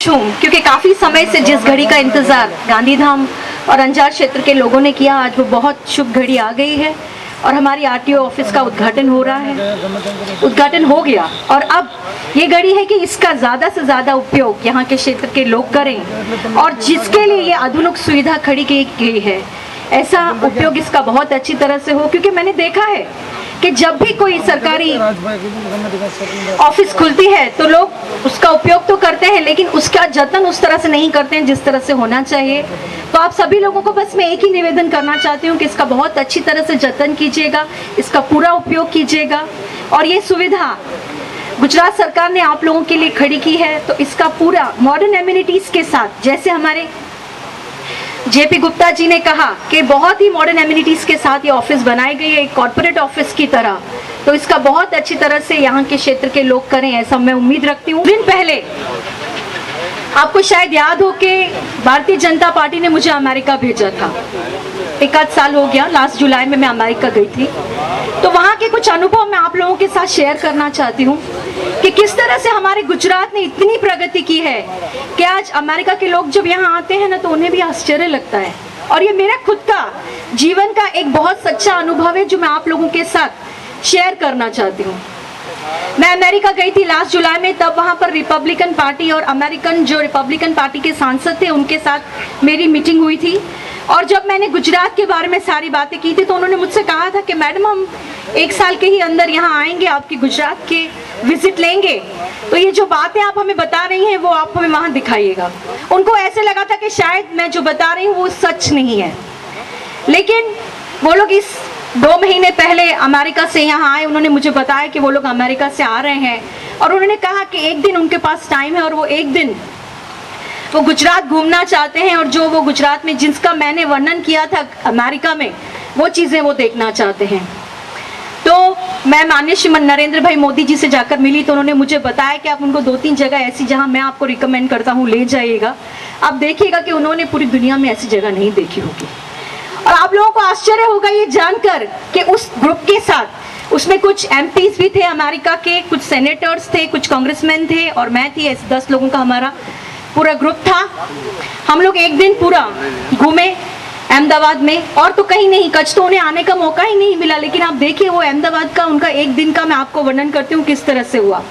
खुश हूँ क्योंकि काफ़ी समय से जिस घड़ी का इंतज़ार गांधीधाम और अंजार क्षेत्र के लोगों ने किया, आज वो बहुत शुभ घड़ी आ गई है और हमारी आरटीओ ऑफिस का उद्घाटन हो रहा है। उद्घाटन हो गया और अब ये घड़ी है कि इसका ज़्यादा से ज़्यादा उपयोग यहाँ के क्षेत्र के लोग करें और जिसके लिए ये आधुनिक सुविधा खड़ी की गई है, ऐसा उपयोग इसका बहुत अच्छी तरह से हो। क्योंकि मैंने देखा है कि जब भी कोई सरकारी ऑफिस खुलती है तो लोग उसका उपयोग तो करते हैं, लेकिन उसका जतन उस तरह से नहीं करते हैं जिस तरह से होना चाहिए। तो आप सभी लोगों को बस मैं एक ही निवेदन करना चाहती हूँ कि इसका बहुत अच्छी तरह से जतन कीजिएगा, इसका पूरा उपयोग कीजिएगा। और ये सुविधा गुजरात सरकार ने आप लोगों के लिए खड़ी की है, तो इसका पूरा मॉडर्न एमिनिटीज के साथ, जैसे हमारे जेपी गुप्ता जी ने कहा कि बहुत ही मॉडर्न एमिनिटीज के साथ ये ऑफिस बनाई गई है, एक कॉर्पोरेट ऑफिस की तरह, तो इसका बहुत अच्छी तरह से यहाँ के क्षेत्र के लोग करें, ऐसा मैं उम्मीद रखती हूँ। दिन पहले आपको शायद याद हो कि भारतीय जनता पार्टी ने मुझे अमेरिका भेजा था। एक आध साल हो गया, लास्ट जुलाई में मैं अमेरिका गई थी। तो वहाँ के कुछ अनुभव मैं आप लोगों के साथ शेयर करना चाहती हूँ कि किस तरह से हमारे गुजरात ने इतनी प्रगति की है कि आज अमेरिका के लोग जब यहाँ आते हैं ना तो उन्हें भी आश्चर्य लगता है। और ये मेरा खुद का जीवन का एक बहुत सच्चा अनुभव है जो मैं आप लोगों के साथ शेयर करना चाहती हूँ। मैं अमेरिका गई थी लास्ट जुलाई में, तब वहाँ पर रिपब्लिकन पार्टी और अमेरिकन जो रिपब्लिकन पार्टी के सांसद थे उनके साथ मेरी मीटिंग हुई थी। और जब मैंने गुजरात के बारे में सारी बातें की थी तो उन्होंने मुझसे कहा था कि मैडम हम एक साल के ही अंदर यहाँ आएंगे, आपकी गुजरात के विजिट लेंगे, तो ये जो बातें आप हमें बता रही हैं वो आप हमें वहाँ दिखाइएगा। उनको ऐसे लगा था कि शायद मैं जो बता रही हूँ वो सच नहीं है, लेकिन वो लोग इस 2 महीने पहले अमेरिका से यहाँ आए। उन्होंने मुझे बताया कि वो लोग अमेरिका से आ रहे हैं और उन्होंने कहा कि एक दिन उनके पास टाइम है और वो एक दिन वो गुजरात घूमना चाहते हैं और जो वो गुजरात में जिसका मैंने वर्णन किया था अमेरिका में, वो चीज़ें वो देखना चाहते हैं। तो मैं माननीय श्रीमान नरेंद्र भाई मोदी जी से जाकर मिली तो उन्होंने मुझे बताया कि आप उनको 2-3 जगह ऐसी जहां मैं आपको रिकमेंड करता हूं ले जाइएगा। आप देखिएगा कि उन्होंने पूरी दुनिया में ऐसी जगह नहीं देखी होगी। और आप लोगों को आश्चर्य होगा ये जानकर कि उस ग्रुप के साथ उसमें कुछ एमपीज भी थे अमेरिका के, कुछ सेनेटर्स थे, कुछ कांग्रेसमैन थे और मैं थी। ऐसे 10 लोगों का हमारा पूरा ग्रुप था। हम लोग एक दिन पूरा घूमे अहमदाबाद में, और तो कहीं नहीं, कच्छ तो उन्हें आने का मौका ही नहीं मिला। लेकिन आप देखिए वो अहमदाबाद का उनका एक दिन का मैं आपको वर्णन करती हूँ किस तरह से हुआ।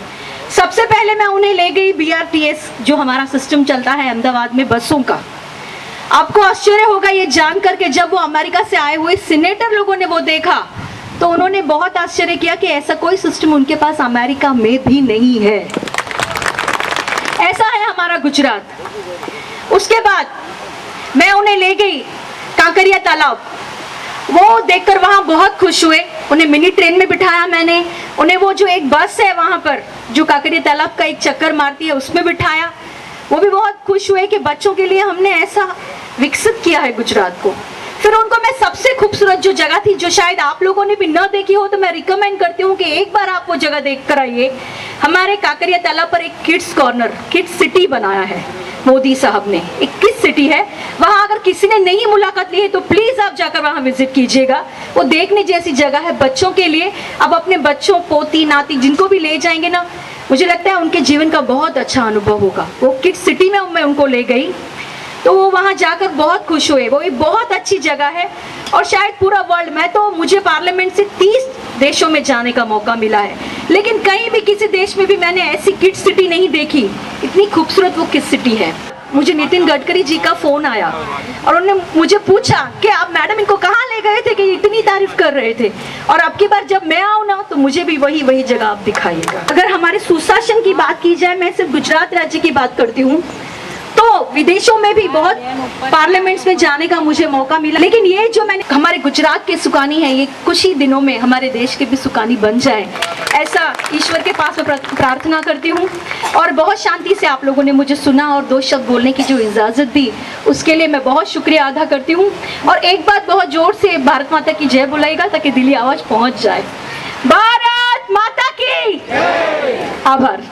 सबसे पहले मैं उन्हें ले गई BRTS जो हमारा सिस्टम चलता है अहमदाबाद में बसों का। आपको आश्चर्य होगा ये जानकर के जब वो अमेरिका से आए हुए सीनेटर लोगों ने वो देखा तो उन्होंने बहुत आश्चर्य किया कि ऐसा कोई सिस्टम उनके पास अमेरिका में भी नहीं है। ऐसा है हमारा गुजरात। उसके बाद मैं उन्हें ले गई कांकरिया तालाब। वो देखकर वहाँ बहुत खुश हुए। उन्हें मिनी ट्रेन में बिठाया मैंने, उन्हें वो जो एक बस है वहाँ पर जो कांकरिया तालाब का एक चक्कर मारती है उसमें बिठाया। वो भी बहुत खुश हुए कि बच्चों के लिए हमने ऐसा विकसित किया है गुजरात को। फिर उनको मैं सबसे खूबसूरत जो जगह थी जो शायद आप लोगों ने भी न देखी हो तो मैं रिकमेंड करती हूँ कि एक बार आप वो जगह देख कर आइए। हमारे कांकरिया तालाब पर एक किड्स कॉर्नर, किड्स सिटी बनाया है मोदी साहब ने। एक किड्स सिटी है वहाँ, अगर किसी ने नहीं मुलाकात ली है तो प्लीज आप जाकर वहाँ विजिट कीजिएगा। वो देखने जैसी जगह है बच्चों के लिए। अब अपने बच्चों, पोती नाती जिनको भी ले जाएंगे ना, मुझे लगता है उनके जीवन का बहुत अच्छा अनुभव होगा। वो किड्स सिटी में मैं उनको ले गई तो वो वहाँ जाकर बहुत खुश हुए। वो एक बहुत अच्छी जगह है और शायद पूरा वर्ल्ड में तो मुझे पार्लियामेंट से 30 देशों में जाने का मौका मिला है, लेकिन कहीं भी किसी देश में भी मैंने ऐसी किड्स सिटी नहीं देखी। इतनी खूबसूरत वो किड्स सिटी है। मुझे नितिन गडकरी जी का फोन आया और उन्होंने मुझे पूछा कि आप मैडम इनको कहाँ ले गए थे कि इतनी तारीफ कर रहे थे, और अब की बार जब मैं आऊँ ना तो मुझे भी वही जगह आप दिखाइएगा। अगर हमारे सुशासन की बात की जाए, मैं सिर्फ गुजरात राज्य की बात करती हूँ, तो विदेशों में भी बहुत पार्लियामेंट्स में जाने का मुझे मौका मिला। लेकिन ये जो मैंने हमारे गुजरात के सुकानी है, ये कुछ ही दिनों में हमारे देश के भी सुकानी बन जाए, ऐसा ईश्वर के पास मैं प्रार्थना करती हूँ। और बहुत शांति से आप लोगों ने मुझे सुना और 2 शब्द बोलने की जो इजाज़त दी उसके लिए मैं बहुत शुक्रिया अदा करती हूँ। और एक बात बहुत जोर से भारत माता की जय बुलाएगा ताकि दिली आवाज़ पहुँच जाए। भारत माता की आभार।